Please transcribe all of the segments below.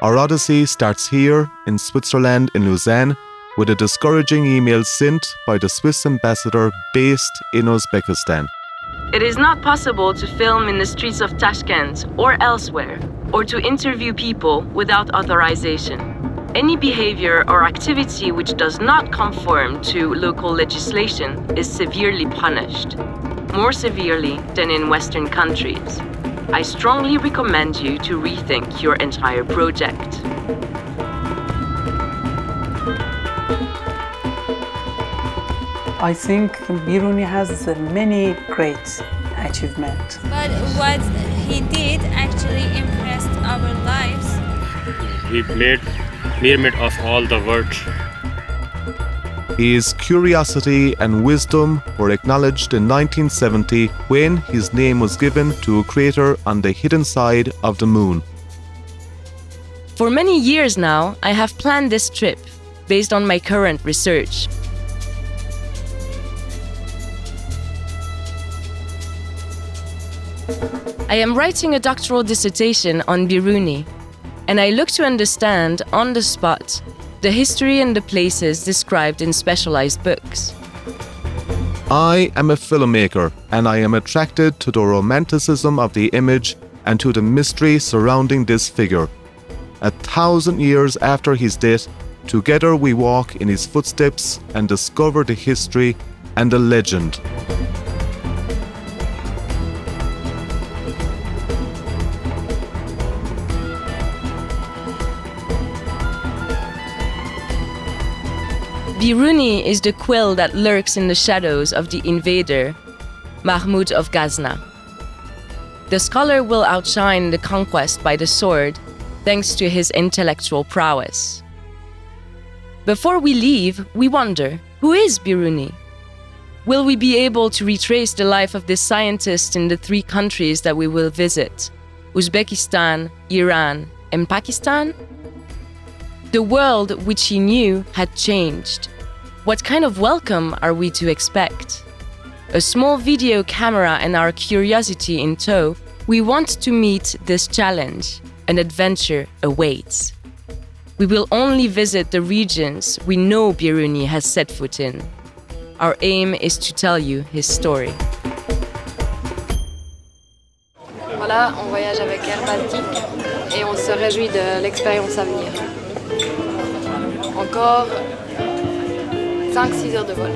Our odyssey starts here in Switzerland in Lausanne with a discouraging email sent by the Swiss ambassador based in Uzbekistan. It is not possible to film in the streets of Tashkent or elsewhere, or to interview people without authorization. Any behavior or activity which does not conform to local legislation is severely punished, more severely than in Western countries. I strongly recommend you to rethink your entire project. I think Biruni has many great achievements. But what he did actually impressed our lives. He made pyramid of all the world. His curiosity and wisdom were acknowledged in 1970 when his name was given to a crater on the hidden side of the moon. For many years now, I have planned this trip based on my current research. I am writing a doctoral dissertation on Biruni, and I look to understand, on the spot, the history and the places described in specialized books. I am a filmmaker, and I am attracted to the romanticism of the image and to the mystery surrounding this figure. 1,000 years after his death, together we walk in his footsteps and discover the history and the legend. Biruni is the quill that lurks in the shadows of the invader, Mahmud of Ghazna. The scholar will outshine the conquest by the sword thanks to his intellectual prowess. Before we leave, we wonder, who is Biruni? Will we be able to retrace the life of this scientist in the 3 countries that we will visit, Uzbekistan, Iran, and Pakistan? The world which he knew had changed. What kind of welcome are we to expect? A small video camera and our curiosity in tow, we want to meet this challenge. An adventure awaits. We will only visit the regions we know Biruni has set foot in. Our aim is to tell you his story. Voilà, on voyage avec Air Baltique et on se réjouit de l'expérience à venir. Encore 5-6 heures de vol.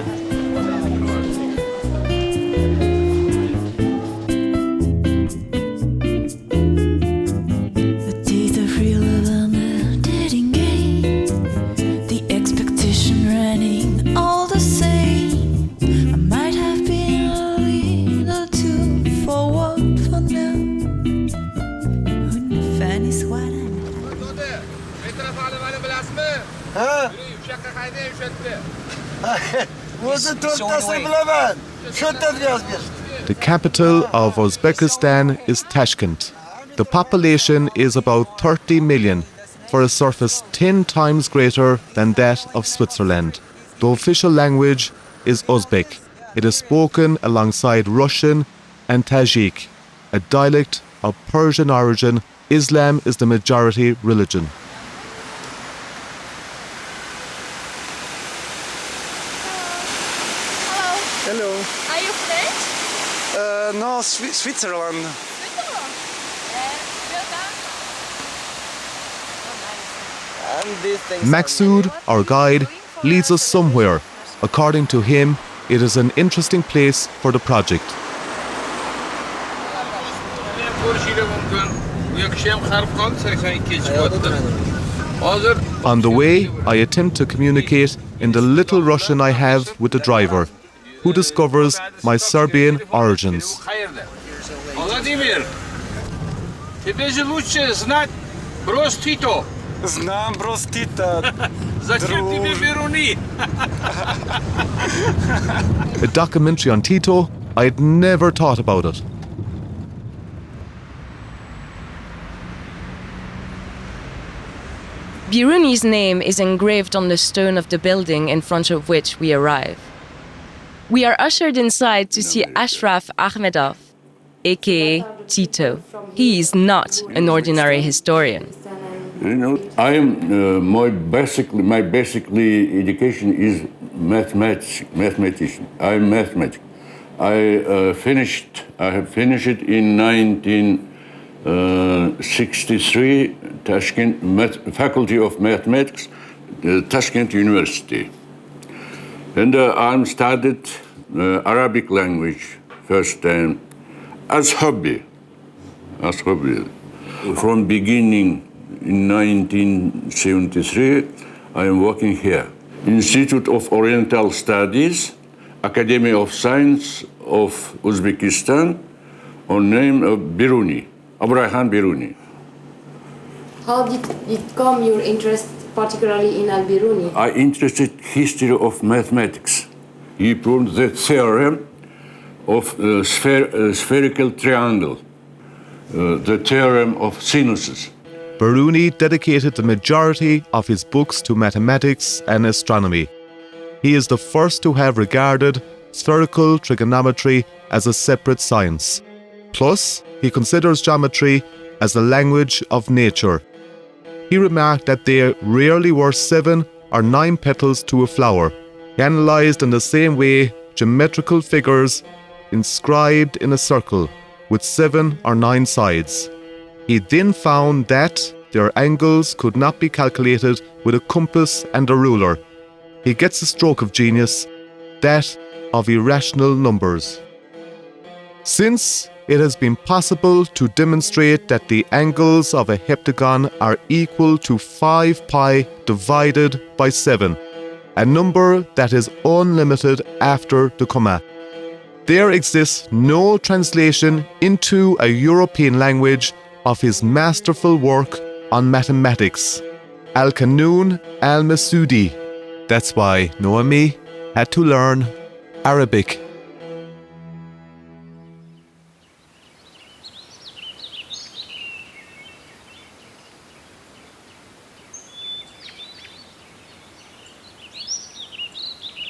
The capital of Uzbekistan is Tashkent. The population is about 30 million, for a surface 10 times greater than that of Switzerland. The official language is Uzbek. It is spoken alongside Russian and Tajik, a dialect of Persian origin. Islam is the majority religion. Hello. Are you French? No, Switzerland. Maksud, our guide, leads us somewhere. According to him, it is an interesting place for the project. On the way, I attempt to communicate in the little Russian I have with the driver, who discovers my Serbian origins. Vladimir, тебе же лучше знать брос Тито. Znam bros Tita. Зачем тебе Biruni? A documentary on Tito, I had never thought about it. Biruni's name is engraved on the stone of the building in front of which we arrive. We are ushered inside to see Ashraf Ahmedov, aka Tito. He is not an ordinary historian. I am my basically education is mathematician. I'm mathematics. I have finished it in 1963, Tashkent Faculty of Mathematics, Tashkent University. And I studied Arabic language first time as hobby. From beginning in 1973, I am working here. Institute of Oriental Studies, Academy of Science of Uzbekistan, on name of Biruni, Abraham Biruni. How did it come your interest particularly in al-Biruni? I interested history of mathematics. He proved the theorem of spherical triangle, the theorem of sinuses. Biruni dedicated the majority of his books to mathematics and astronomy. He is the first to have regarded spherical trigonometry as a separate science. Plus, he considers geometry as the language of nature. He remarked that there rarely were 7 or 9 petals to a flower. He analysed in the same way geometrical figures inscribed in a circle with 7 or 9 sides. He then found that their angles could not be calculated with a compass and a ruler. He gets a stroke of genius, that of irrational numbers. Since it has been possible to demonstrate that the angles of a heptagon are equal to 5 pi divided by 7, a number that is unlimited after the comma. There exists no translation into a European language of his masterful work on mathematics, Al-Qanun al-Masudi. That's why Noemi had to learn Arabic.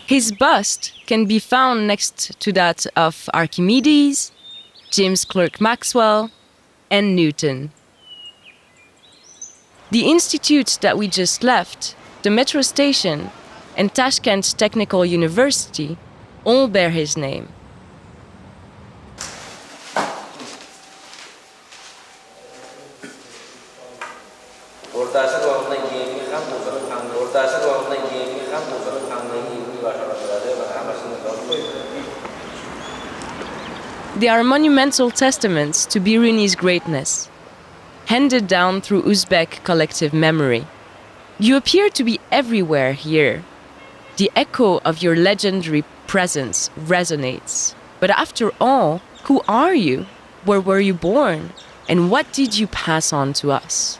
His bust can be found next to that of Archimedes, James Clerk Maxwell, and Newton. The institute that we just left, the metro station, and Tashkent Technical University all bear his name. They are monumental testaments to Biruni's greatness, handed down through Uzbek collective memory. You appear to be everywhere here. The echo of your legendary presence resonates. But after all, who are you? Where were you born? And what did you pass on to us?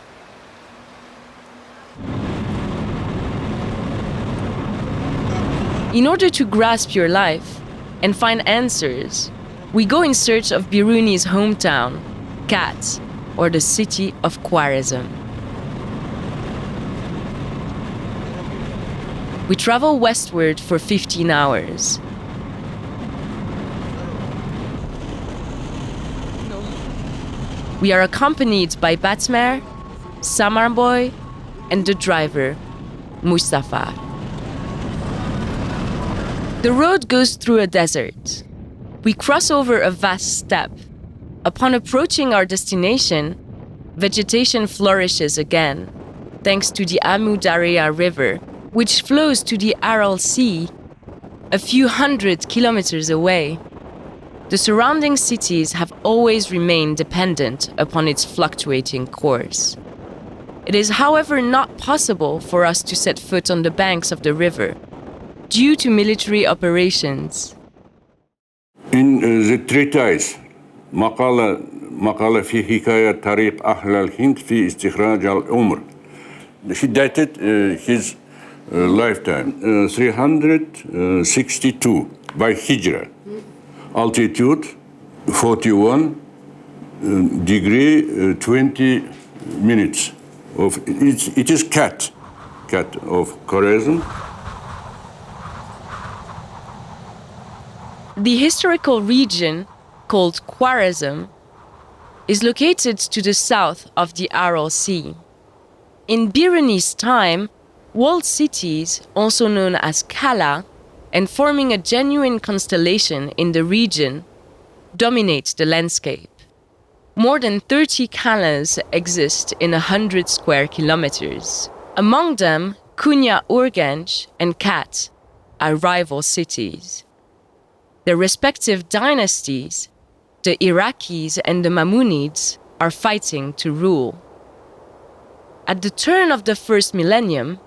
In order to grasp your life and find answers, we go in search of Biruni's hometown, Kat, or the city of Khwarezm. We travel westward for 15 hours. We are accompanied by Batmer, Samarboy, and the driver, Mustafa. The road goes through a desert. We cross over a vast steppe. Upon approaching our destination, vegetation flourishes again, thanks to the Amu Darya River, which flows to the Aral Sea, a few hundred kilometers away. The surrounding cities have always remained dependent upon its fluctuating course. It is, however, not possible for us to set foot on the banks of the river, due to military operations. In the treatise, مقالة في حكاية طريق أهل الهند في استخراج العمر. He dated his lifetime 362 by Hijra. Altitude 41 degree 20 minutes. It is Kat of Khwarezm. The historical region, called Khwarezm, is located to the south of the Aral Sea. In Biruni's time, walled cities, also known as kala, and forming a genuine constellation in the region, dominate the landscape. More than 30 kalas exist in 100 square kilometers. Among them, Konya Urgench and Kat are rival cities. Their respective dynasties, the Iraqis and the Mamunids, are fighting to rule. At the turn of the first millennium,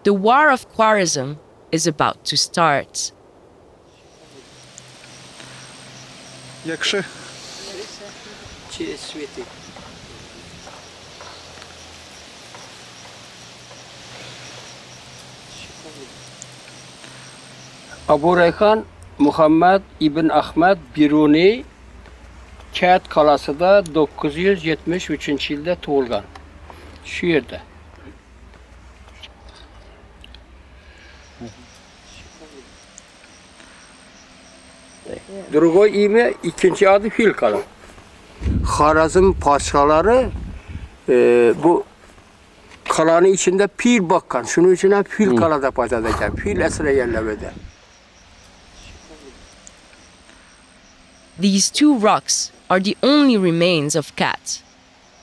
the War of Khwarezm is about to start. Yakşı. Abu Reyhan Muhammed İbn Ahmed Biruni Kağıt Kalası'da 973 yılda doğulgan. Şu yerde. Drugoy İmi ikinci adı Fil Kala. Harazm paşaları bu kalanın içinde pil bakkan. Şunun içine Fil Kala'da paşadayken. Fil esre yerlemede. These two rocks are the only remains of Kat.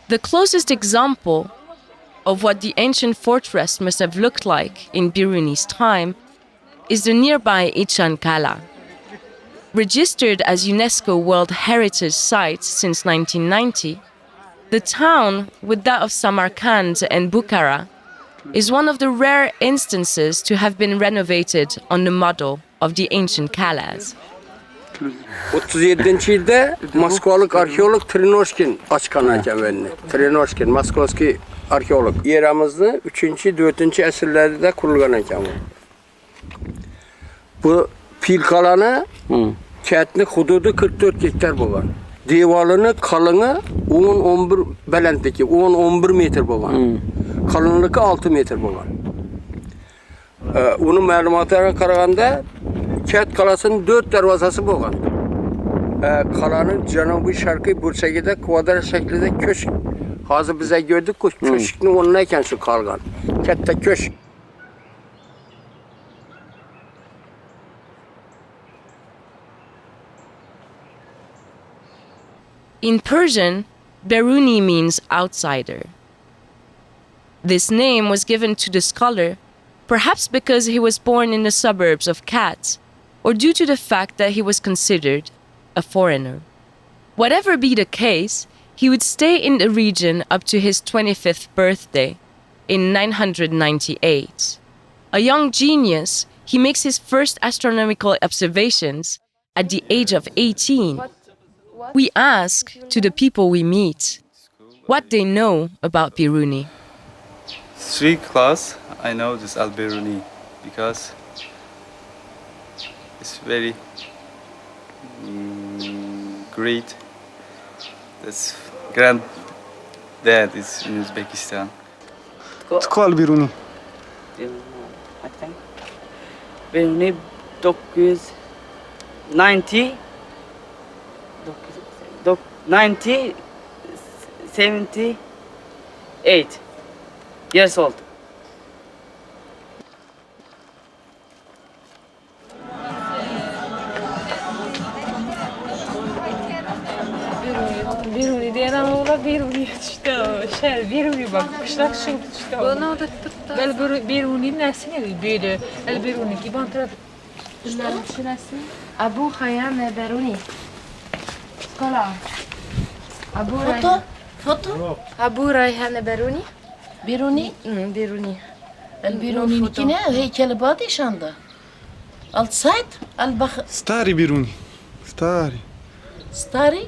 The closest example of what the ancient fortress must have looked like in Biruni's time is the nearby Ichan Kala. Registered as UNESCO World Heritage Site since 1990, the town, with that of Samarkand and Bukhara, is one of the rare instances to have been renovated on the model of the ancient Kalas. 37 yılda Moskvalık arkeolog Trinoshkin açkan acəvəlini. Trinoshkin, Moskovski arkeolog. Yeramızda 3. 4. əsrlərdə kurulgan acəvəl. Bu Fil Kalanı kətini hududu 44 hektar bolgan. Divalını kalını 10-11 belentdeki 10-11 metr bolgan. Kalınlığı 6 metr bolgan. Onun məlumatlara qaraganda Kət Kalasının 4 darvazası bolgan. Kalanın cənubi şərqi Bursagida kvadrat şəklində köşk. Hazır bizə gördük ki, köşkün onunlayken şu kalgan. Kətdə köşk. In Persian, Biruni means outsider. This name was given to the scholar, perhaps because he was born in the suburbs of Kat, or due to the fact that he was considered a foreigner. Whatever be the case, he would stay in the region up to his 25th birthday in 998. A young genius, he makes his first astronomical observations at the age of 18. We ask to the people we meet what they know about Biruni. 3 class, I know this al-Biruni because it's very great. That's granddad is in Uzbekistan. Tkwa al-Biruni. I think Biruni 78 years old. Biruni diyen oğla Biruni işte şey Biruni bak kışlak şimdi işte. Bana da tuttu. Biruni nesine büyüdü. El Biruni ki ban taraf. شناسي أبو خيام بيروني طلع أبو ريحان فوتو أبو ريحان بيروني بيروني بيروني البيروني كنا هيكل بادي شاندا السايت البخ Stari Biruni. Stari. ستاري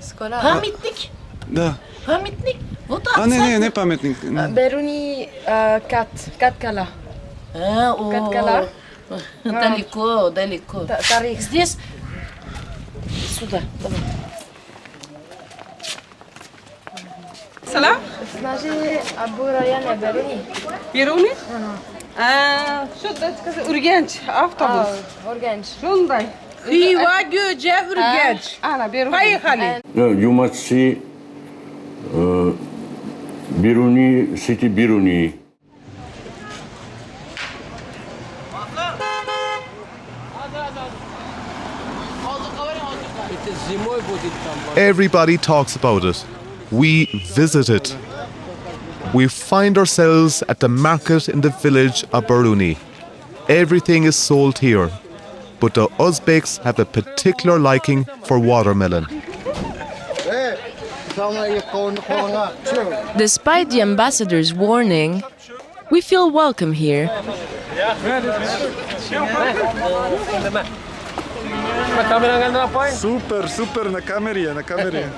سكولا pametnik Da. pametnik вот A ne pametnik. بيروني كات كلا كات كلا далеко طريق здесь сюда давай Selam. اسمعي أبو ريحان بيروني Biruni? Şu da Urgenç avtobus. أورجانج Şunday. Hiva Göce Urgenç. Ana Biruni. Hayır Halil. You must see Biruni, city Biruni. Everybody talks about it. We visit it. We find ourselves at the market in the village of Biruni. Everything is sold here, but the Uzbeks have a particular liking for watermelon. Despite the ambassador's warning, we feel welcome here. Super, super, na kamerę, na kamerę.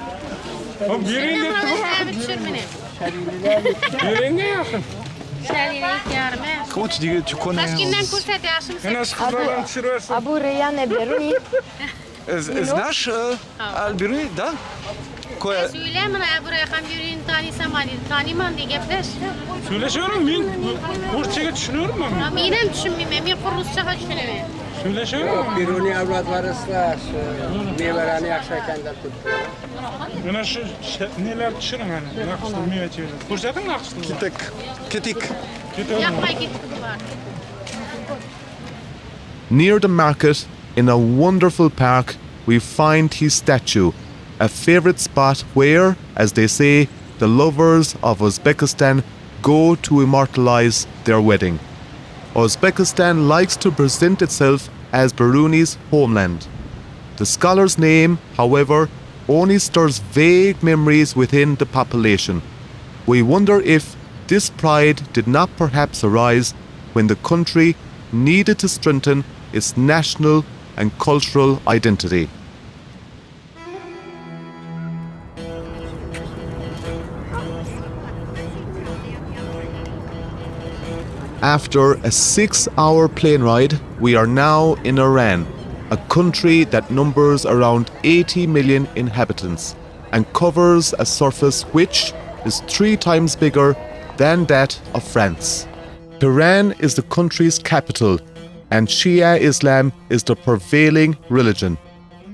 Chodź, تكون أبو ريان البيروني знаешь al-Biruni, да? Söyle bana Abu Reyhan Biruni tani samani tani man diye gepleş. Söyleşiyorum ben. Rusça'ya düşünüyorum ben. Minem düşünmeyeyim. Bir Rusça düşünüyorum. Söyleşiyorum. Biruni avrat var ıslah. Meyvelerni yakşarkenden tuttu. Ben şu neler düşünürüm yani. Nakıştır meyve çevirir. Kursatın nakıştır. Ketik. Yapmay git var. Near the market, in a wonderful park, we find his statue, a favorite spot where, as they say, the lovers of Uzbekistan go to immortalize their wedding. Uzbekistan likes to present itself as Biruni's homeland. The scholar's name, however, only stirs vague memories within the population. We wonder if this pride did not perhaps arise when the country needed to strengthen its national and cultural identity. After a 6-hour plane ride, we are now in Iran, a country that numbers around 80 million inhabitants and covers a surface which is 3 times bigger than that of France. Tehran is the country's capital, and Shia Islam is the prevailing religion.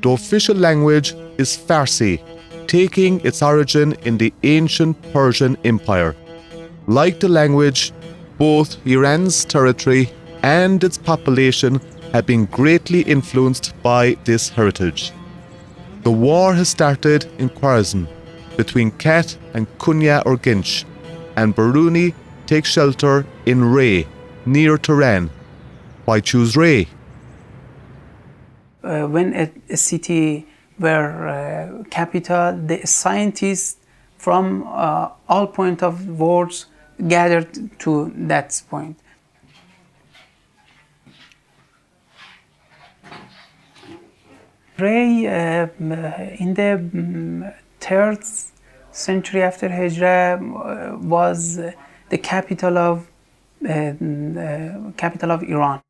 The official language is Farsi, taking its origin in the ancient Persian Empire. Like the language, both Iran's territory and its population have been greatly influenced by this heritage. The war has started in Khwarezm, between Kat and Kunya or Ginch, and Biruni takes shelter in Ray, near Tehran. Why choose Ray? When a city were capital, the scientists from all points of the world gathered to that point. Ray, in the 3rd century after Hijrah, was the capital of Iran.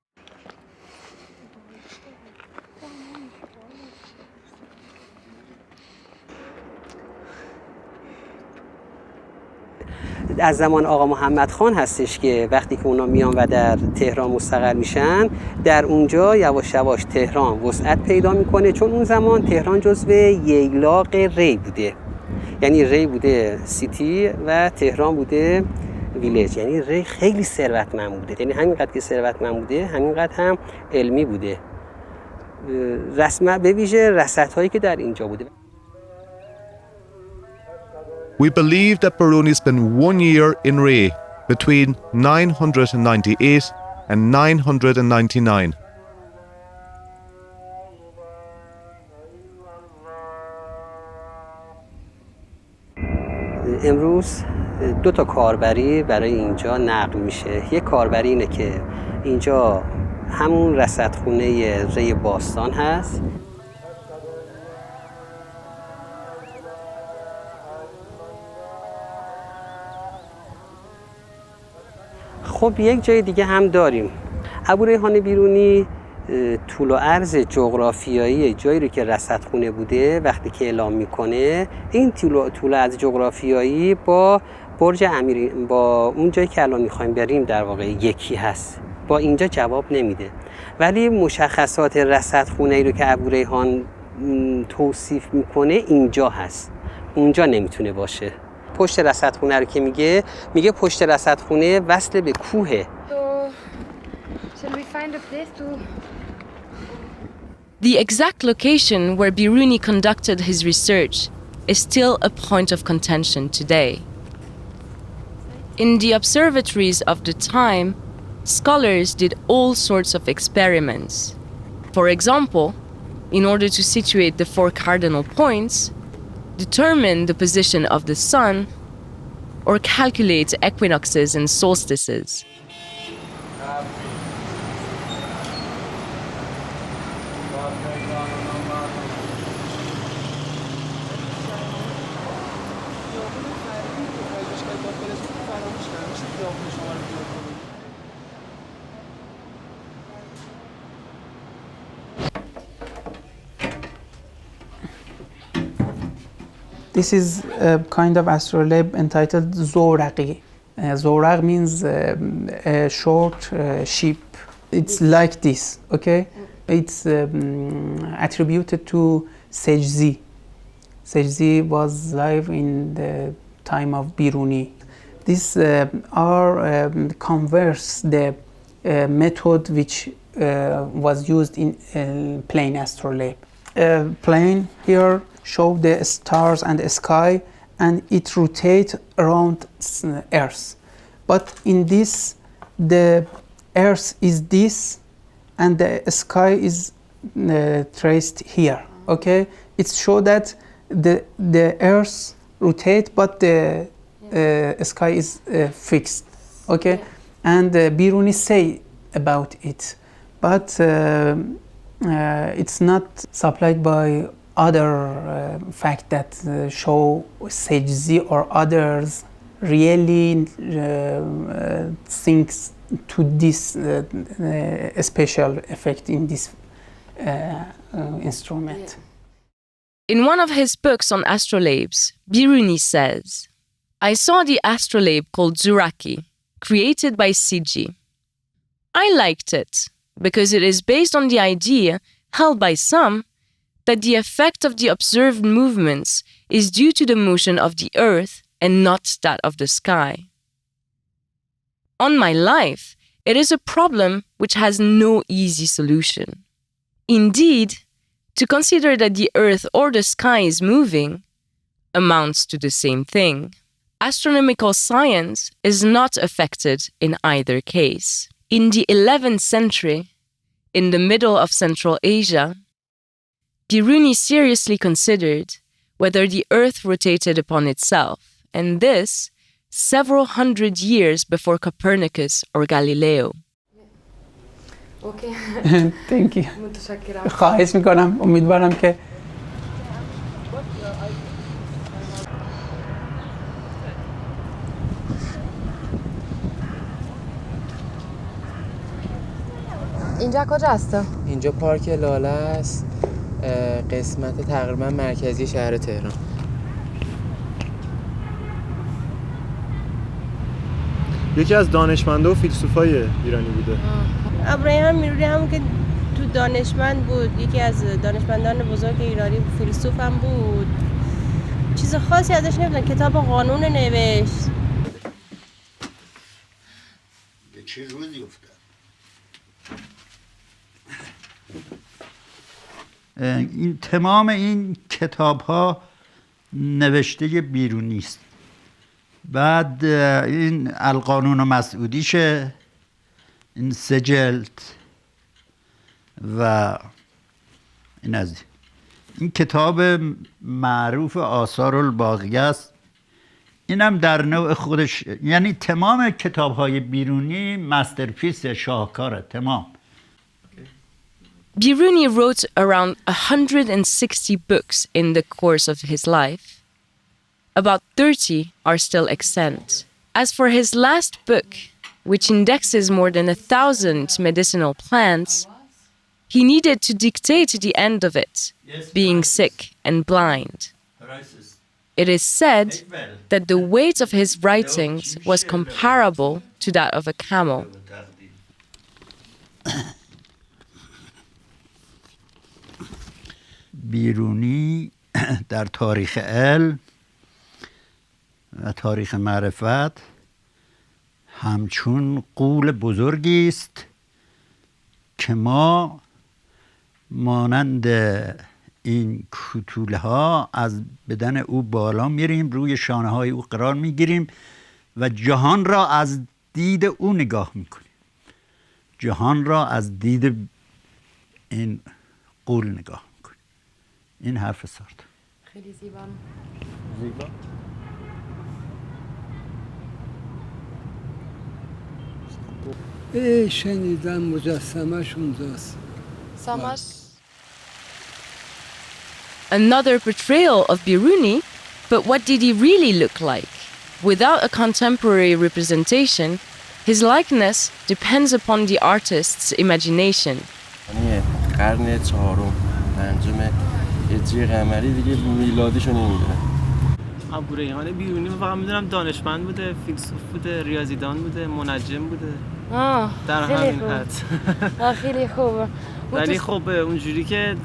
از زمان آقا محمد خان هستش که وقتی که اونا میان و در تهران مستقر میشن، در اونجا یواش یواش تهران وسعت پیدا میکنه، چون اون زمان تهران جزو ییلاق ری بوده. یعنی ری بوده سیتی و تهران بوده ویلیج. یعنی ری خیلی ثروتمند بوده. یعنی همینقدر که ثروتمند بوده، همینقدر هم علمی بوده. رسما به ویژه رصدهایی که در اینجا بوده. We believe that Biruni spent 1 year in Ray between 998 and 999. امروز 2 تا کاربری برای اینجا نقل میشه. یک کاربری اینه که اینجا همون رصدخونه ری باستان هست. خب یک جای دیگه هم داریم. ابو ریحان بیرونی طول و عرض جغرافیایی جایی رو که رصدخونه بوده وقتی که اعلام میکنه، این طول و عرض جغرافیایی با برج امیر، با اون جایی که الان میخوایم بریم در واقع یکی هست. با اینجا جواب نمیده. ولی مشخصات رصدخونه ای رو که ابو ریحان توصیف میکنه اینجا هست. اونجا نمیتونه باشه. پشت رصدخونه رو که میگه پشت رصدخونه وصل به کوهه. The exact location where Biruni conducted his research is still a point of contention today. In the observatories of the time, scholars did all sorts of experiments. For example, in order to situate the 4 cardinal points, determine the position of the sun, or calculate equinoxes and solstices. This is a kind of astrolabe entitled Zoraqi. Zoraq means a short sheep. It's like this, okay? It's attributed to Sejzi. Sejzi was alive in the time of Biruni. These are converse the method which was used in plane astrolabe. Plane here show the stars and the sky, and it rotates around Earth. But in this, the Earth is this, and the sky is traced here. Okay, it shows that the Earth rotates, but the sky is fixed. Okay, and Biruni say about it, but it's not supplied by other fact that show Sejzi or others really thinks to this special effect in this instrument. In one of his books on astrolabes, Biruni says, I saw the astrolabe called Zoraqi, created by Siji. I liked it because it is based on the idea, held by some, that the effect of the observed movements is due to the motion of the earth and not that of the sky. On my life, it is a problem which has no easy solution. Indeed, to consider that the earth or the sky is moving amounts to the same thing. Astronomical science is not affected in either case. In the 11th century, in the middle of Central Asia, Biruni seriously considered whether the earth rotated upon itself, and this several hundred years before Copernicus or Galileo. Okay. Thank you. خواهش میکنم. امیدوارم که اینجا کجاست؟ اینجا پارک لاله است، قسمت تقریبا مرکزی شهر تهران. یکی از دانشمندا و فیلسوفای ایرانی بوده. ابراهیم میروری هم که تو دانشمند بود، یکی از دانشمندان بزرگ ایرانی، فیلسوف هم بود. چیز خاصی ازش نمیدونم، کتاب قانون نوشت. به چه روزی افتاد؟ این تمام این کتاب ها نوشته بیرونی است. بعد این القانون و مسعودیشه، این 3 جلد و این از این کتاب معروف آثار الباقیه است. اینم در نوع خودش، یعنی تمام کتاب های بیرونی مسترپیس شاهکاره تمام. Biruni wrote around 160 books in the course of his life. About 30 are still extant. As for his last book, which indexes more than 1,000 medicinal plants, he needed to dictate the end of it, being sick and blind. It is said that the weight of his writings was comparable to that of a camel. بیرونی در تاریخ علم و تاریخ معرفت همچون غول بزرگی است که ما مانند این کوتوله ها از بدن او بالا میریم، روی شانه های او قرار میگیریم و جهان را از دید او نگاه میکنیم. جهان را از دید این غول نگاه میکنیم. این حرف سارتر. خیلی زیبا. شنیدم مجسمش اونجاست. Another portrayal of Biruni, but what did he really look like? Without a contemporary representation, his likeness depends upon the artist's imagination. قرن چهارم پنجم هجری قمری دیگه میلادیشو نمیدونم. ابو ریحان بیرونی فقط میدونم دانشمند بوده، فیلسوف بوده، ریاضیدان بوده، منجم بوده. در همین حد. خیلی خوبه. ولی خب اونجوری که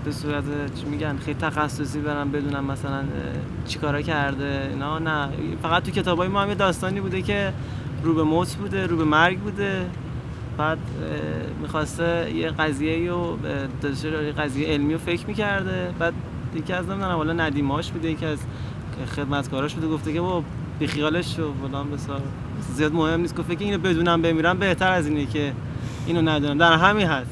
به صورت چی میگن خیلی تخصصی برم بدونم مثلا چیکارا کرده اینا، نه. فقط تو کتابای ما هم یه داستانی بوده که رو به موت بوده، رو به مرگ بوده. بعد میخواسته یه قضیه قضیه علمی رو فکر میکرده. بعد یکی از نمیدونم حالا ندیماش بوده، یکی از خدمتکاراش بوده، گفته که بابا بیخیالش شو فلان بسار، زیاد مهم نیست، گفته که اینو بدونم بمیرم بهتر از اینه که اینو ندونم. در همین هست.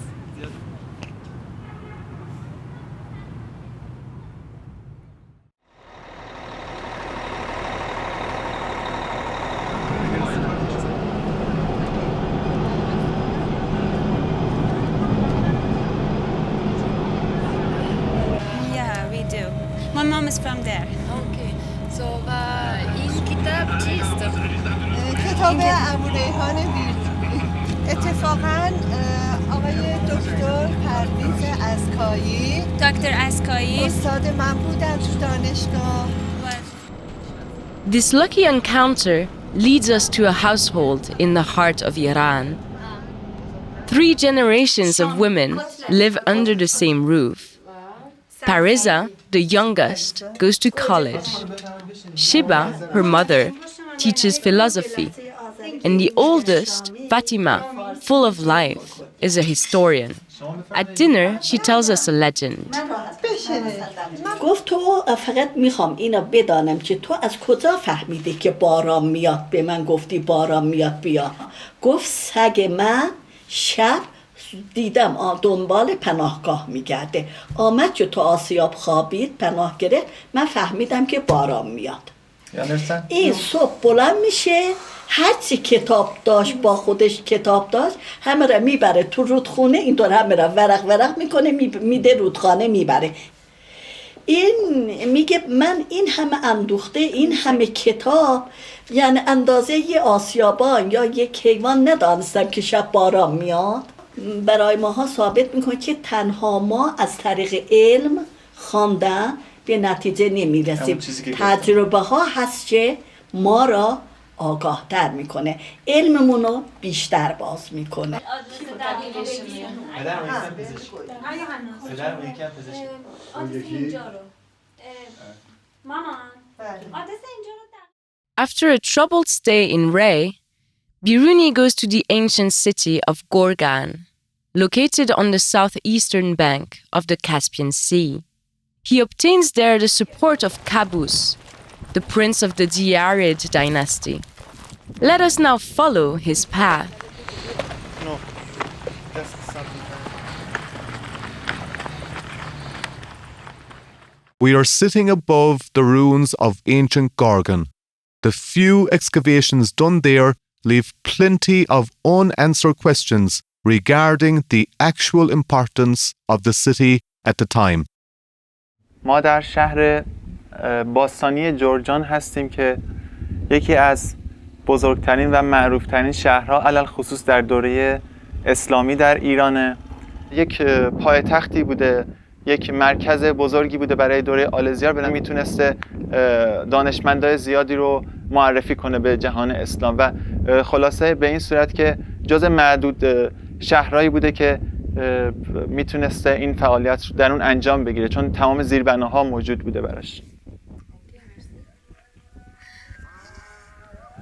My mom is from there. Okay. So, این کتاب چیست؟ کتاب ابو ریحان بیرونی. اتفاقاً آقای دکتر پرویز اسکایی، دکتر اسکایی استاد من بودن تو دانشگاه. This lucky encounter leads us to a household in the heart of Iran. 3 generations of women live under the same roof. Pariza, the youngest, goes to college. Shiba, her mother, teaches philosophy. And the oldest, Fatima, full of life, is a historian. At dinner, she tells us a legend. گفت تو فقط میخوام اینو بدانم که تو از کجا فهمیدی که باران میاد، به من گفتی باران میاد بیا. گفت سگ من شب دیدم دنبال پناهگاه میگرده، آمد که تو آسیاب خوابید پناه گرفت، من فهمیدم که باران میاد. این صبح بلند میشه، هرچی کتاب داشت با خودش کتاب داشت همه را میبره تو رودخونه، اینطور همه را ورق میکنه میده رودخانه میبره. این میگه من این همه اندوخته، این همه کتاب، یعنی اندازه یه آسیابان یا یک حیوان ندانستم که شب باران میاد. برای ماها ثابت میکنه که تنها ما از طریق علم خواندن به نتیجه نمیرسیم. تجربه ها هست که ما را آگاه تر میکنه، علممون رو بیشتر باز میکنه. After a troubled stay in Ray, Biruni goes to the ancient city of Gorgan, located on the southeastern bank of the Caspian Sea. He obtains there the support of Qabus, the prince of the Diarid dynasty. Let us now follow his path. No, that's something. We are sitting above the ruins of ancient Gorgan. The few excavations done there leave plenty of unanswered questions regarding the actual importance of the city at the time. ما در شهر باستانی جرجان هستیم که یکی از بزرگترین و معروفترین شهرها علل خصوص در دوره اسلامی در ایرانه. یک پایتختی بوده، یک مرکز بزرگی بوده برای دوره آلزیار، به میتونسته دانشمندای زیادی رو معرفی کنه به جهان اسلام و خلاصه به این صورت که جز معدود شهرهایی بوده که میتونسته این فعالیت رو در اون انجام بگیره، چون تمام زیربناها موجود بوده براش.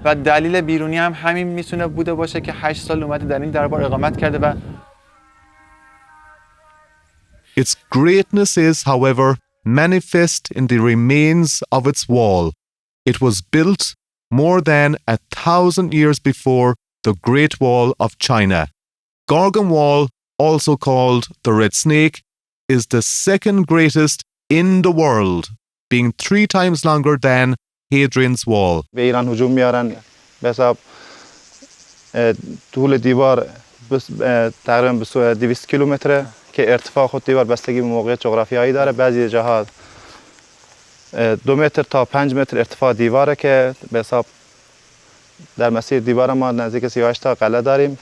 و دلیل بیرونی هم همین میتونه بوده باشه که 8 سال اومده در این دربار اقامت کرده و Its greatness is, however, manifest in the remains of its wall. It was built more than 1,000 years before the Great Wall of China. Gorgon Wall, also called the Red Snake, is the second greatest in the world, being 3 times longer than Hadrian's Wall. به ایران هجوم میارن به حساب طول دیوار تقریبا به 200 کیلومتره که ارتفاع خود دیوار بستگی به موقعیت جغرافیایی داره. بعضی جاها 2 متر تا 5 متر ارتفاع دیواره که به حساب در مسیر دیوار ما نزدیک 38 تا قلعه داریم.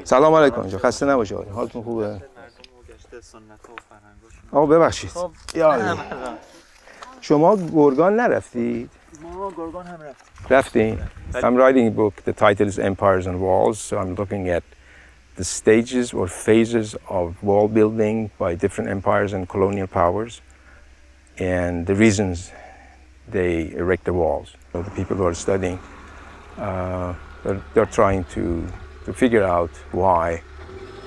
سلام علیکم. خسته نباشید. حالتون خوبه؟ آقا ببخشید. شما گرگان نرفتید؟ ما گرگان هم رفتیم. I'm writing a book. The title is Empires and Walls. So I'm looking at the stages or phases of wall building by different empires and colonial powers, and the reasons they erect the walls. So the people who are studying, they're trying to figure out why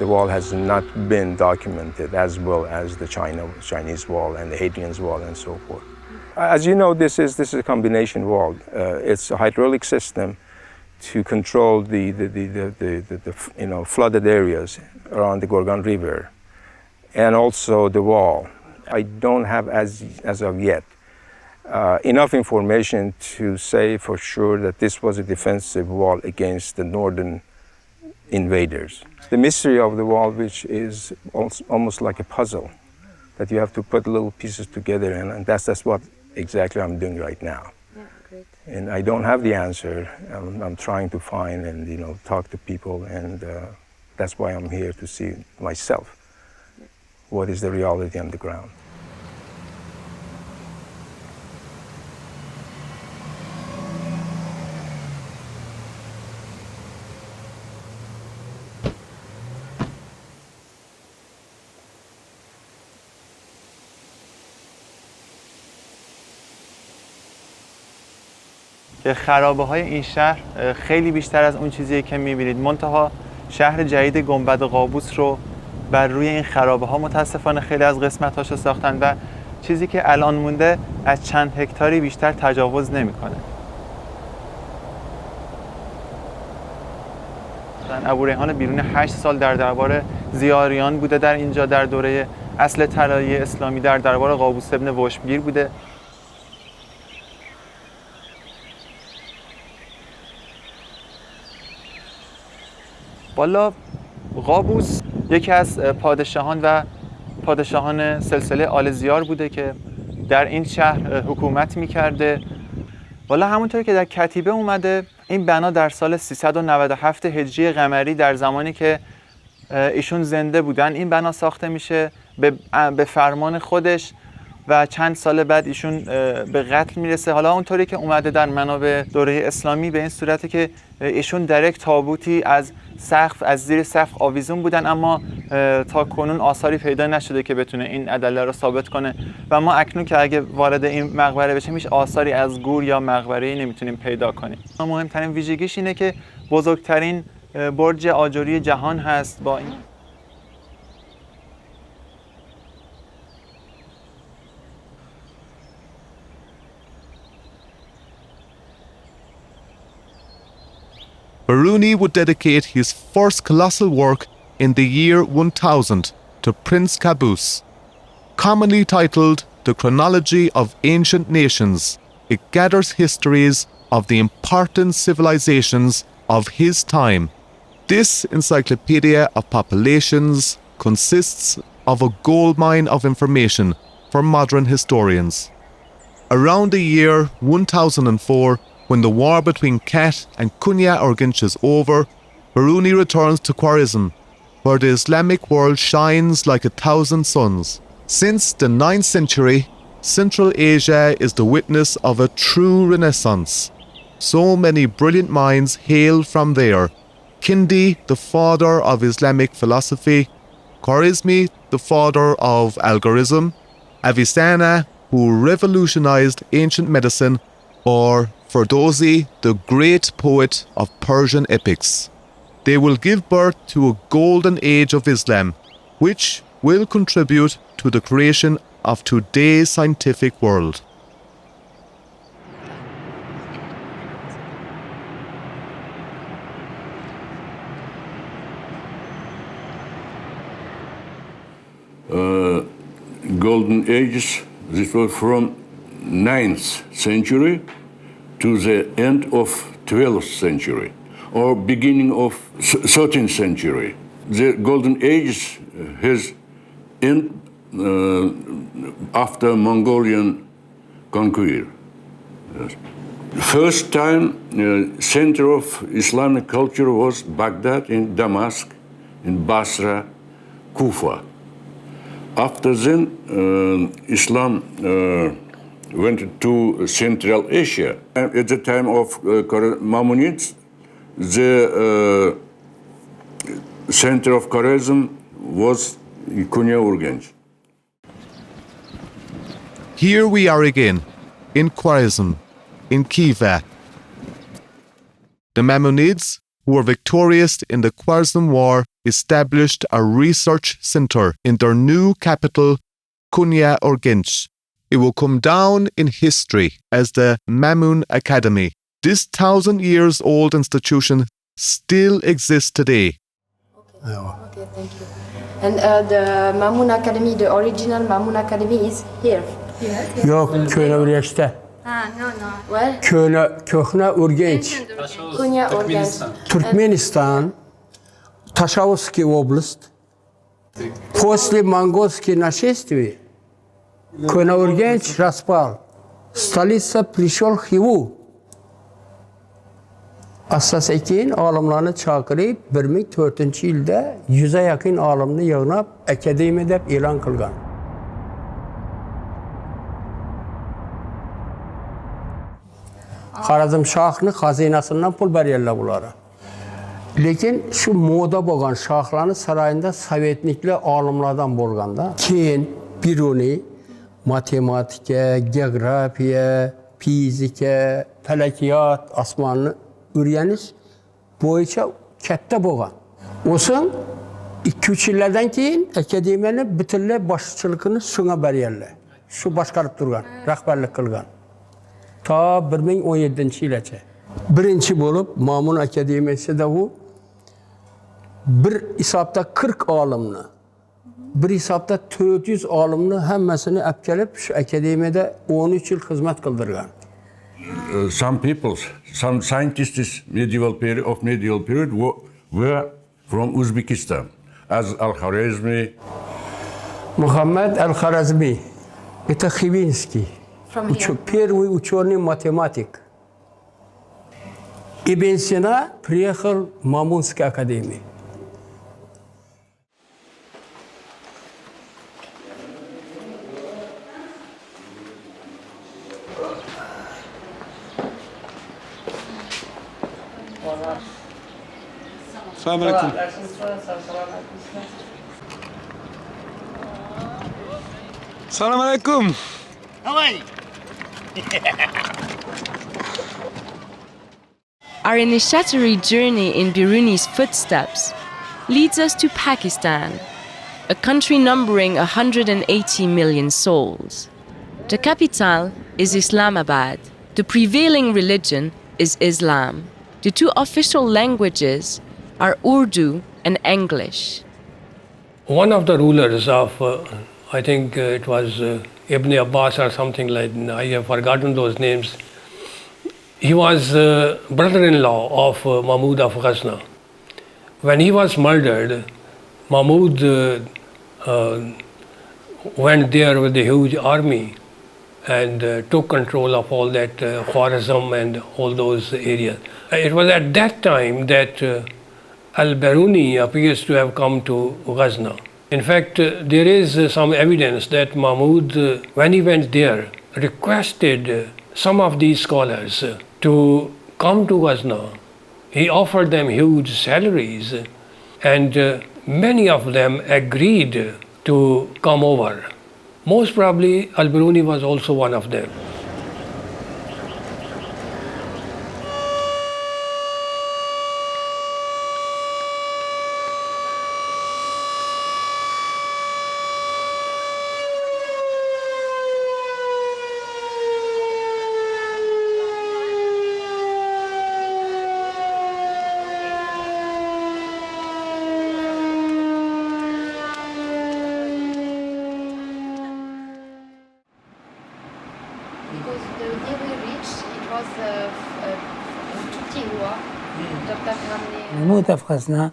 the wall has not been documented as well as the Chinese wall and the Hadrian's wall and so forth. As you know, this is a combination wall. It's a hydraulic system to control the flooded areas around the Gorgon River, and also the wall. I don't have as of yet enough information to say for sure that this was a defensive wall against the northern invaders. The mystery of the wall, which is almost like a puzzle, that you have to put little pieces together, and that's what exactly I'm doing right now. Yeah, great. And I don't have the answer. I'm trying to find and talk to people, and that's why I'm here to see myself what is the reality on the ground. که خرابه‌های این شهر خیلی بیشتر از اون چیزیه که می‌بینید. منتها شهر جدید گنبد قابوس رو بر روی این خرابه‌ها متاسفانه خیلی از قسمت‌هاشو ساختن و چیزی که الان مونده از چند هکتاری بیشتر تجاوز نمی‌کنه. ابوریحان بیرونی 8 سال در دربار زیاریان بوده در اینجا در دوره اصل طلایی اسلامی، در دربار قابوس ابن وشمگیر بوده. والا قابوس یکی از پادشاهان سلسله آل زیار بوده که در این شهر حکومت می‌کرده. والا همونطور که در کتیبه اومده، این بنا در سال 397 هجری قمری در زمانی که ایشون زنده بودن این بنا ساخته میشه به فرمان خودش و چند سال بعد ایشون به قتل میرسه. حالا اونطوری که اومده در منابع دوره اسلامی به این صورته که ایشون در یک تابوتی از زیر سقف آویزون بودن، اما تا کنون آثاری پیدا نشده که بتونه این ادله رو ثابت کنه و ما اکنون که اگه وارد این مقبره بشیم هیچ آثاری از گور یا مقبره‌ای نمیتونیم پیدا کنیم. مهمترین ویژگیش اینه که بزرگترین برج آجری جهان هست با این Biruni would dedicate his first colossal work in the year 1000 to Prince Qaboos. Commonly titled The Chronology of Ancient Nations, it gathers histories of the important civilizations of his time. This encyclopedia of populations consists of a goldmine of information for modern historians. Around the year 1004, when the war between Ket and Kunya Urginch is over, Biruni returns to Khwarizm, where the Islamic world shines like 1,000 suns. Since the 9th century, Central Asia is the witness of a true renaissance. So many brilliant minds hail from there. Kindi, the father of Islamic philosophy, Khwarizmi, the father of algorithm, Avicenna, who revolutionized ancient medicine, or Ferdowsi, the great poet of Persian epics. They will give birth to a golden age of Islam, which will contribute to the creation of today's scientific world. Golden ages, this was from 9th century to the end of 12th century or beginning of 13th century. The golden age has end after Mongolian conquer. Yes. First time center of Islamic culture was Baghdad, in Damascus, in Basra, Kufa. After then, Islam went to Central Asia. At the time of Maimonides, the center of Khwarezm was Konya Urgench. Here we are again, in Khwarezm, in Khiva. The Maimonides, who were victorious in the Khwarezm War, established a research center in their new capital, Konya Urgench. It will come down in history as the Mamun Academy. This 1,000 years old institution still exists today. Okay, thank you. And the Mamun Academy, the original Mamun Academy is here. Yok, Konya Urgenç'te. No. Where? Konya Urgenç. Konya Urgenç. Turkmenistan, Tashavsky Oblast. После монгольской нашествия Konya Urgenç распал. Столица пришел Хиву. Asas ekin olimlarni chaqirib 1004-yilda 100ga yaqin olimni yig'nab akademiya deb e'lon qilgan. Xorazm shohni xazinasidan pul berganlar bulara. Lekin shu moda bo'lgan shohlarni saroyida sovetniklar olimlardan bo'lganda, keyin Biruni matematika, geografiya, fizika, falakiyot, osmonni o'rganish bo'yicha katta bo'lgan. O'sin 2-3 yillardan keyin akademiyani butunlay boshchiligini shunga berganlar. Shu boshqarib turgan, rahbarlik qilgan. Ta 2017-yilgacha. Birinchi bo'lib Mamun akademiyasida u bir hisobda 40 olimni, bir hisobda 400 olimni hammasini olib kelib shu akademiyada 13 yil xizmat qildirgan. Some peoples, some scientists medieval period were from Uzbekistan, as al-Khwarizmi. Muhammad al-Khwarizmi, это Хивинский. From here. Первый ученый математик. Ibn Sina приехал в Мамунскую академию. Assalamu alaikum. Assalamu alaikum. How are you? Our initiatory journey in Biruni's footsteps leads us to Pakistan, a country numbering 180 million souls. The capital is Islamabad. The prevailing religion is Islam. The two official languages are Urdu and English. One of the rulers of, I think it was Ibn Abbas or something like that, I have forgotten those names. He was brother-in-law of Mahmud of Ghazna. When he was murdered, Mahmud went there with a huge army and took control of all that Khwarezm and all those areas. It was at that time that al-Biruni appears to have come to Ghazna. In fact, there is some evidence that Mahmud, when he went there, requested some of these scholars to come to Ghazna. He offered them huge salaries, and many of them agreed to come over. Most probably, al-Biruni was also one of them. Because the year we reached, it was Mahmud of Ghazna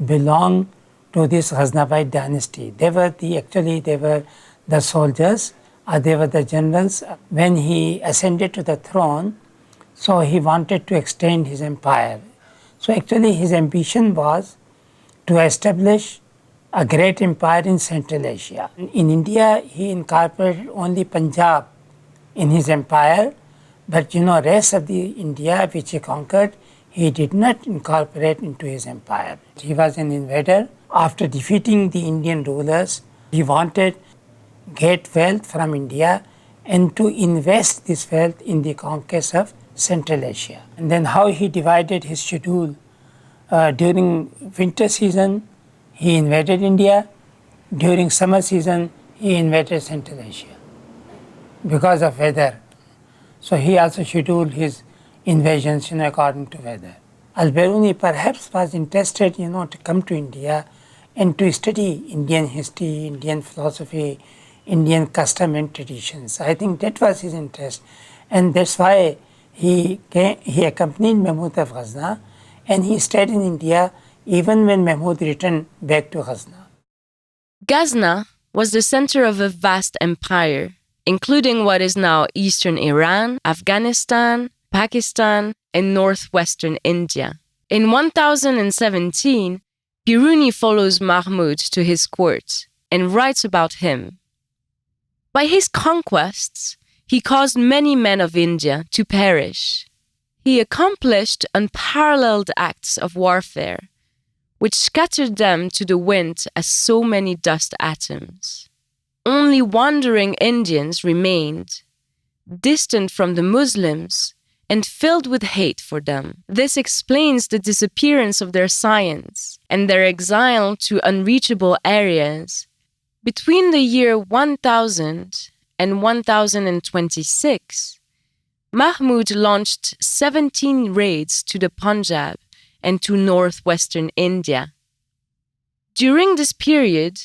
belonged to this Ghaznavite dynasty. They were the soldiers, they were the generals. When he ascended to the throne, so he wanted to extend his empire. So actually his ambition was to establish a great empire in Central Asia. In India, he incorporated only Punjab in his empire, but rest of the India which he conquered, he did not incorporate into his empire. He was an invader. After defeating the Indian rulers, he wanted to get wealth from India and to invest this wealth in the conquest of Central Asia. And then how he divided his schedule. During winter season, he invaded India. During summer season, he invaded Central Asia because of weather. So he also scheduled his invasions according to weather. Al-Biruni perhaps was interested to come to India and to study Indian history, Indian philosophy, Indian custom and traditions. I think that was his interest, and that's why he accompanied Mahmud of Ghazna, and he stayed in India even when Mahmud returned back to Ghazna. Ghazna was the center of a vast empire, including what is now eastern Iran, Afghanistan, Pakistan, and northwestern India. In 1017, Biruni follows Mahmud to his court and writes about him. By his conquests, he caused many men of India to perish. He accomplished unparalleled acts of warfare, which scattered them to the wind as so many dust atoms. Only wandering Indians remained, distant from the Muslims and filled with hate for them. This explains the disappearance of their science and their exile to unreachable areas. Between the year 1000 and 1026, Mahmud launched 17 raids to the Punjab and to northwestern India. During this period,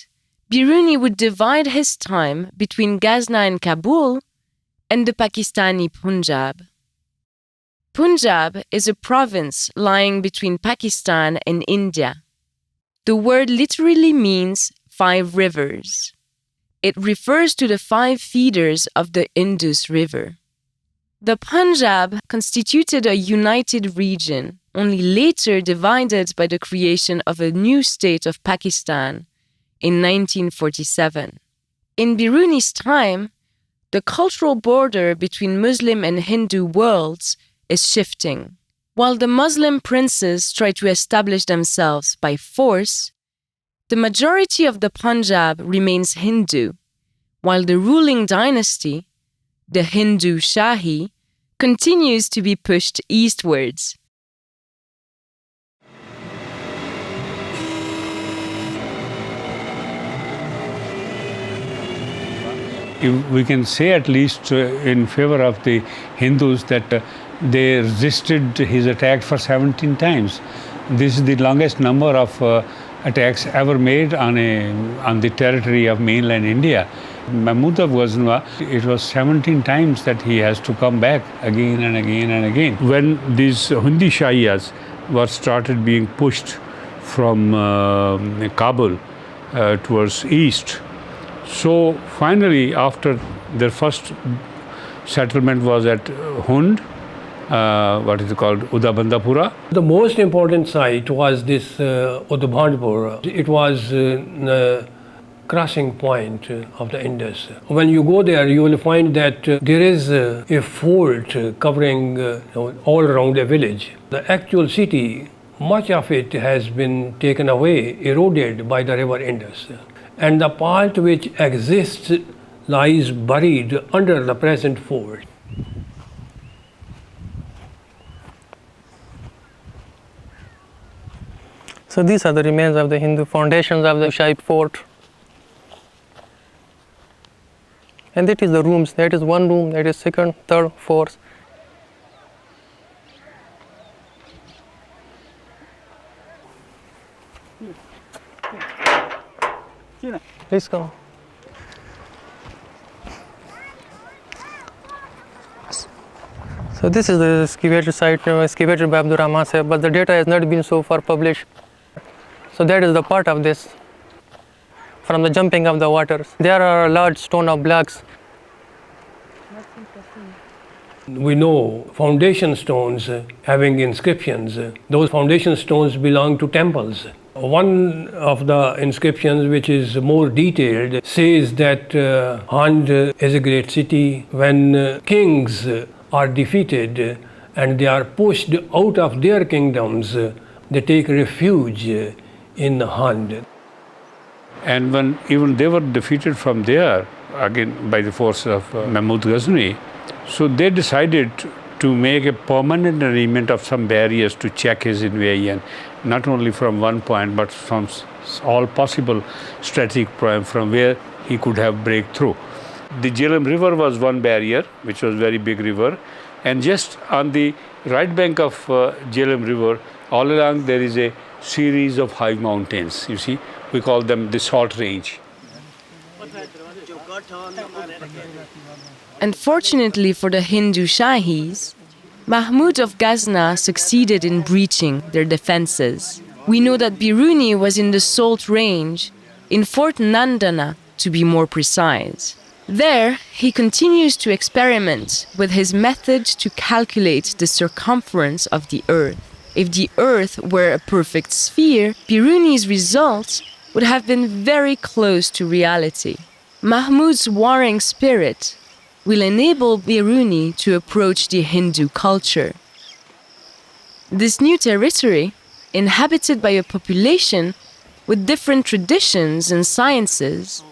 Biruni would divide his time between Ghazna and Kabul and the Pakistani Punjab. Punjab is a province lying between Pakistan and India. The word literally means 5 rivers. It refers to the 5 feeders of the Indus River. The Punjab constituted a united region, only later divided by the creation of a new state of Pakistan in 1947. In Biruni's time, the cultural border between Muslim and Hindu worlds is shifting. While the Muslim princes try to establish themselves by force, the majority of the Punjab remains Hindu, while the ruling dynasty, the Hindu Shahi, continues to be pushed eastwards. We can say at least in favor of the Hindus that they resisted his attack for 17 times. This is the longest number of attacks ever made on the territory of mainland India. Mahmud of Ghazna, it was 17 times that he has to come back again and again and again. When these Hindi Shahiyas were started being pushed from Kabul towards east, so finally after their first settlement was at Hund, what is it called, Udabandapura. The most important site was this Udbhandpur. It was the crossing point of the Indus. When you go there, you will find that there is a fort covering all around the village. The actual city, much of it has been taken away, eroded by the river Indus. And the part which exists lies buried under the present fort. So these are the remains of the Hindu foundations of the Shai fort. And that is the rooms. That is one room, that is second, third, fourth. Please come. So this is the excavated site, excavated by Abdur Rahman Sahib, but the data has not been so far published. So that is the part of this, from the jumping of the waters. There are large stone of blocks. We know foundation stones having inscriptions. Those foundation stones belong to temples. One of the inscriptions, which is more detailed, says that Hind is a great city. When kings are defeated and they are pushed out of their kingdoms, they take refuge in Hind. And when even they were defeated from there, again by the force of Mahmud Ghazni, so they decided to make a permanent arrangement of some barriers to check his invasion, not only from one point, but from all possible strategic points from where he could have breakthrough. The Jhelum River was one barrier, which was a very big river, and just on the right bank of Jhelum River, all along there is a series of high mountains. You see, we call them the Salt Range. Unfortunately for the Hindu Shahis, Mahmud of Ghazna succeeded in breaching their defenses. We know that Biruni was in the Salt Range, in Fort Nandana to be more precise. There, he continues to experiment with his method to calculate the circumference of the Earth. If the Earth were a perfect sphere, Biruni's results would have been very close to reality. Mahmud's warring spirit will enable Biruni to approach the Hindu culture. This new territory, inhabited by a population with different traditions and sciences,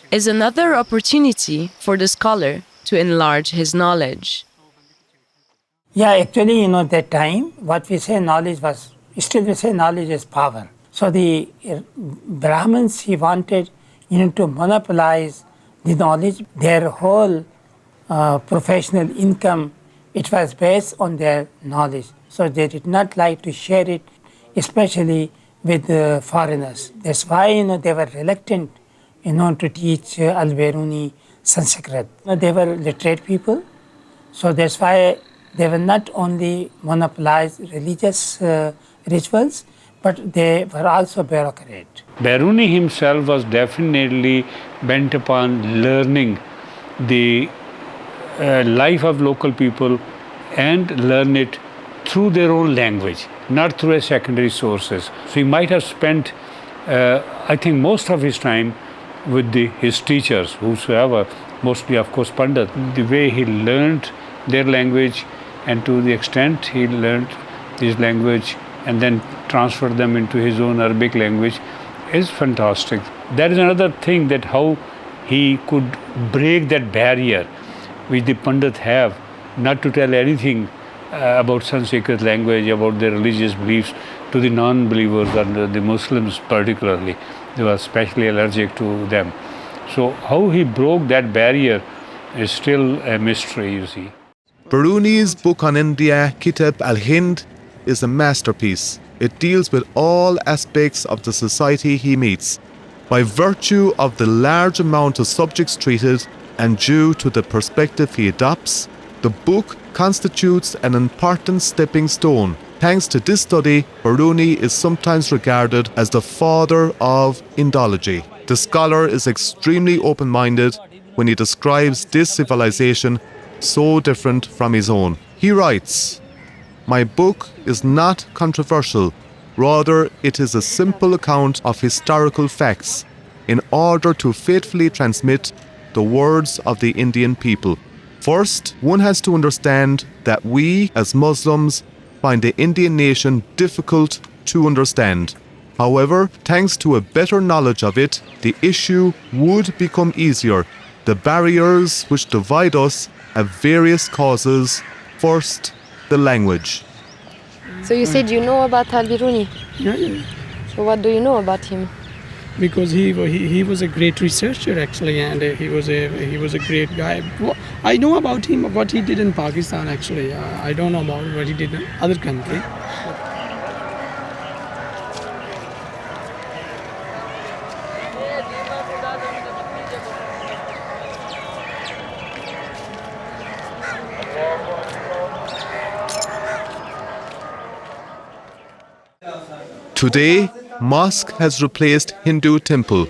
is another opportunity for the scholar to enlarge his knowledge. Yeah, actually, that time, what we say knowledge was, still we say knowledge is power. So the Brahmins, he wanted, to monopolize the knowledge. Their whole professional income, it was based on their knowledge. So they did not like to share it, especially with foreigners. That's why, they were reluctant, to teach al-Biruni Sanskrit. They were literate people, so that's why they were not only monopolized religious rituals, but they were also bureaucrat. Biruni himself was definitely bent upon learning the life of local people and learn it through their own language, not through a secondary sources. So he might have spent, I think, most of his time with his teachers, whosoever, mostly of course Pandit. The way he learned their language, and to the extent he learned his language and then transferred them into his own Arabic language, is fantastic. That is another thing, that how he could break that barrier which the Pandit have, not to tell anything about Sanskrit language, about their religious beliefs to the non-believers and the Muslims particularly. They were especially allergic to them. So how he broke that barrier is still a mystery, you see. Biruni's book on India, Kitab al-Hind, is a masterpiece. It deals with all aspects of the society he meets. By virtue of the large amount of subjects treated and due to the perspective he adopts, the book constitutes an important stepping stone. Thanks to this study, Biruni is sometimes regarded as the father of Indology. The scholar is extremely open-minded when he describes this civilization so different from his own. He writes, My book is not controversial. Rather, it is a simple account of historical facts in order to faithfully transmit the words of the Indian people. First, one has to understand that we, as Muslims, find the Indian nation difficult to understand. However, thanks to a better knowledge of it, the issue would become easier. The barriers which divide us have various causes. First, the language. So you said you know about al-Biruni? Yeah. So what do you know about him? Because he was a great researcher actually, and he was a great guy. I know about him what he did in Pakistan actually. I don't know about what he did in other country. Today, mosque has replaced Hindu temple.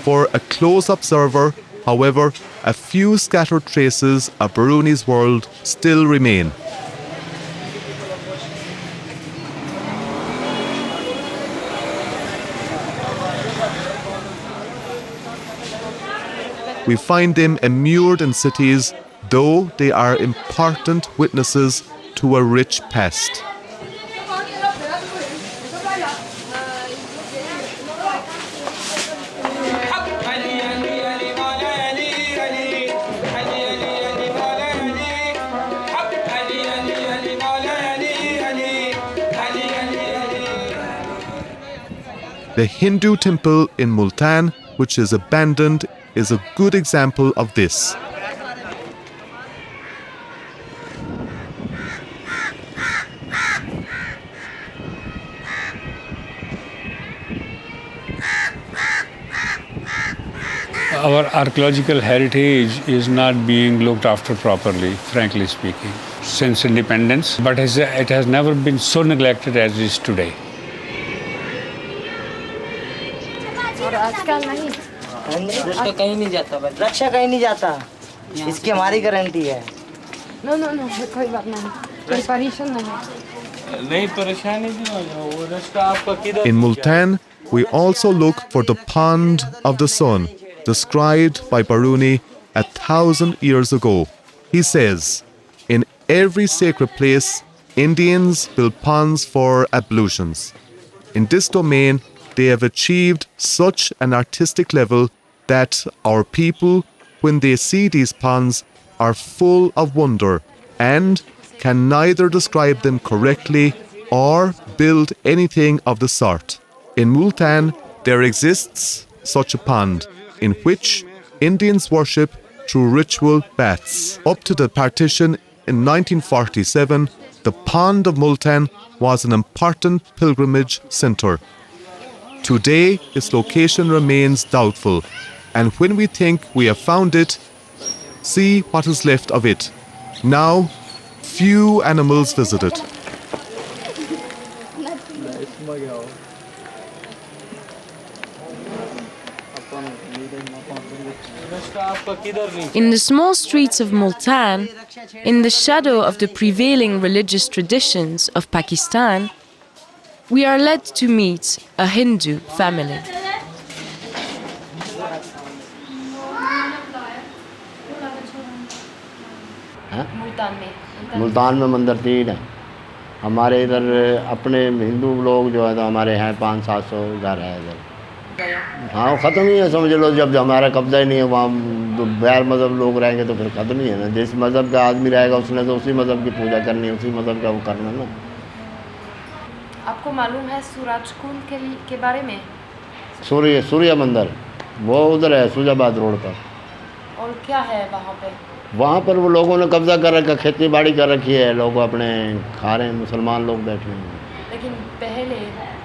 For a close observer, however, a few scattered traces of Biruni's world still remain. We find them immured in cities, though they are important witnesses to a rich past. The Hindu temple in Multan, which is abandoned, is a good example of this. Our archaeological heritage is not being looked after properly, frankly speaking, since independence, but it has never been so neglected as it is today. रक्षा कहीं नहीं जाता भाई, रक्षा कहीं नहीं जाता, इसकी हमारी guarantee है। No, कोई बात नहीं, कोई परेशान नहीं। नहीं परेशानी नहीं हो, वो रास्ता आपका किधर? In Multan, we also look for the Pond of the Sun, described by Biruni 1,000 years ago. He says, in every sacred place, Indians build ponds for ablutions. In this domain, they have achieved such an artistic level that our people, when they see these ponds, are full of wonder and can neither describe them correctly or build anything of the sort. In Multan, there exists such a pond in which Indians worship through ritual baths. Up to the partition in 1947, the Pond of Multan was an important pilgrimage centre. Today, its location remains doubtful, and when we think we have found it, see what is left of it. Now, few animals visit it. In the small streets of Multan, in the shadow of the prevailing religious traditions of Pakistan, we are led to meet a Hindu family. Multan में मंदिर 3 है। हमारे इधर अपने हिंदू लोग जो है तो हमारे हैं 500-700 घर है इधर। हाँ वो ख़त्म ही है, समझ लो। जब हमारा कब्जा ही नहीं है वहाँ गैर मज़हब लोग रहेंगे तो फिर ख़त्म ही है ना। जिस मज़हब का आदमी रहेगा उसने तो उसी मज़हब की पूजा करनी है, उसी मज़हब का वो करना ना। आपको मालूम है सूरजकुंड के बारे में? सूर्य मंदिर वो उधर है सुजाबाद रोड पर। और क्या है वहाँ पे? वहाँ पर वो लोगों ने कब्जा कर रखा, खेती बाड़ी कर रखी है, लोग अपने खा रहे हैं, मुसलमान लोग बैठे हैं। लेकिन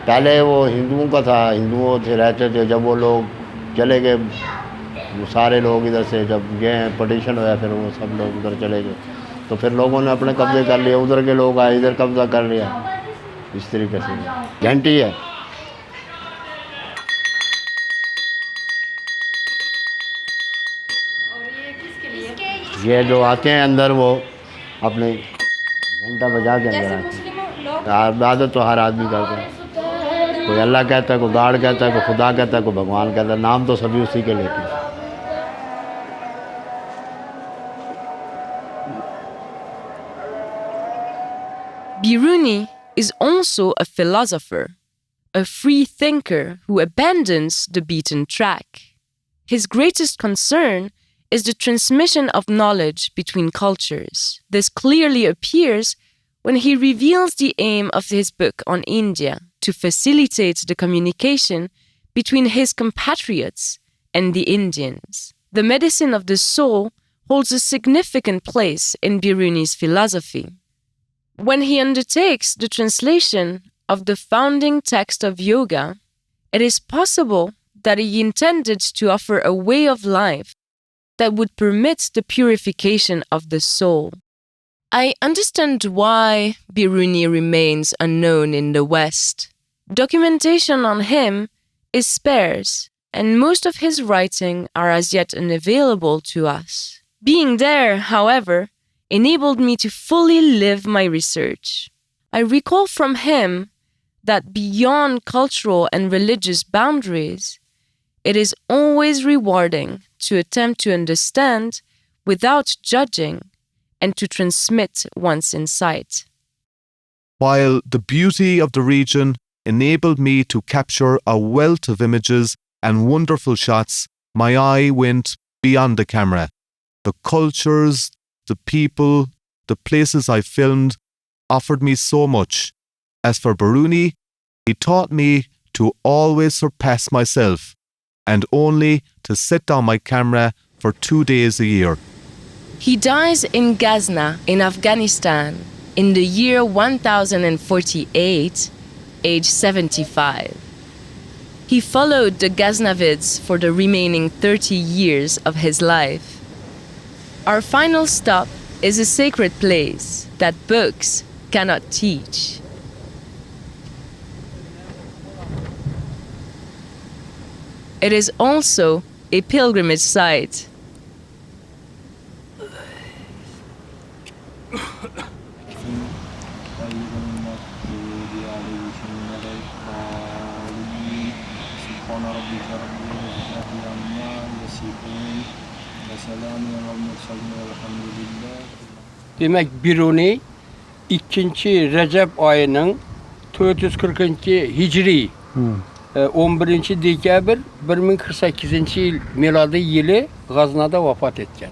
पहले वो हिंदुओं का था, हिंदुओं से रहते थे। जब वो लोग चले गए, वो सारे लोग इधर से जब गए पटिशन हुआ, फिर वो सब लोग उधर चले गए, तो फिर लोगों ने अपने कब्जे कर लिए। उधर के लोग आए, इधर कब्जा कर लिया। इस तरीके से घंटी है। ये जो आते हैं अंदर वो अपने घंटा बजा के अंदर आते हैं। इबादत तो हर आदमी करता है, कोई अल्लाह कहता है, कोई गाड़ कहता है, कोई खुदा कहता है, कोई भगवान कहता है, नाम तो सभी उसी के लेते हैं। Biruni is also a philosopher, a free thinker who abandons the beaten track. His greatest concern is the transmission of knowledge between cultures. This clearly appears when he reveals the aim of his book on India to facilitate the communication between his compatriots and the Indians. The medicine of the soul holds a significant place in Biruni's philosophy. When he undertakes the translation of the founding text of yoga, it is possible that he intended to offer a way of life that would permit the purification of the soul. I understand why Biruni remains unknown in the West. Documentation on him is sparse, and most of his writing are as yet unavailable to us. Being there, however, enabled me to fully live my research. I recall from him that beyond cultural and religious boundaries, it is always rewarding to attempt to understand without judging and to transmit one's insight. While the beauty of the region enabled me to capture a wealth of images and wonderful shots, my eye went beyond the camera. The cultures, the people, the places I filmed offered me so much. As for Biruni, he taught me to always surpass myself and only to set down my camera for 2 days a year. He dies in Ghazna in Afghanistan in the year 1048, age 75. He followed the Ghaznavids for the remaining 30 years of his life. Our final stop is a sacred place that books cannot teach. It is also a pilgrimage site. Demek Biruni 2. Recep ayının 440. Hicri 11. dekabr 1048 yıl miladi yılı Ghazna'da vefat etken.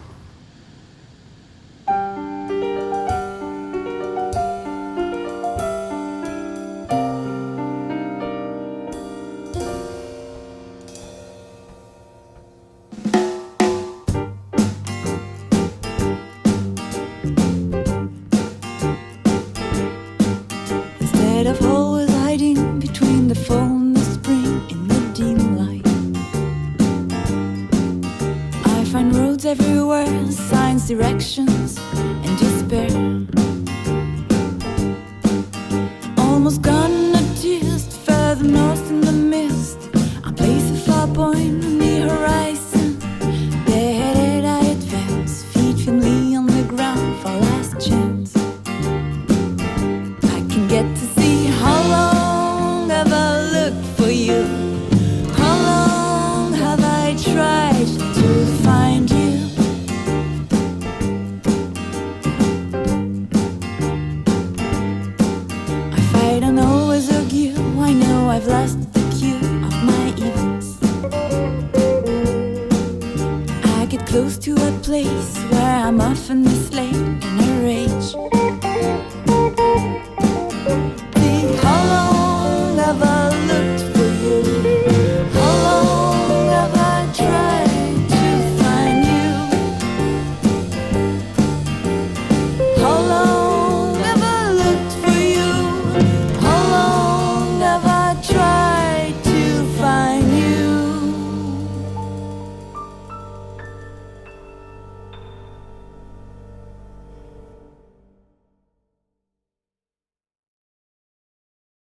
Instead of always hiding between the fall and the spring in the dim light, I find roads everywhere, signs, directions, and despair. Almost gone noticed, further north in the mist, I place a far point on the horizon. Bareheaded I advance, feet firmly on the ground for last chance. I can get to see how long have I looked for you? How long have I tried to find you? I fight and always argue, I know I've lost the cue of my events. I get close to a place where I'm often mislaid in a rage.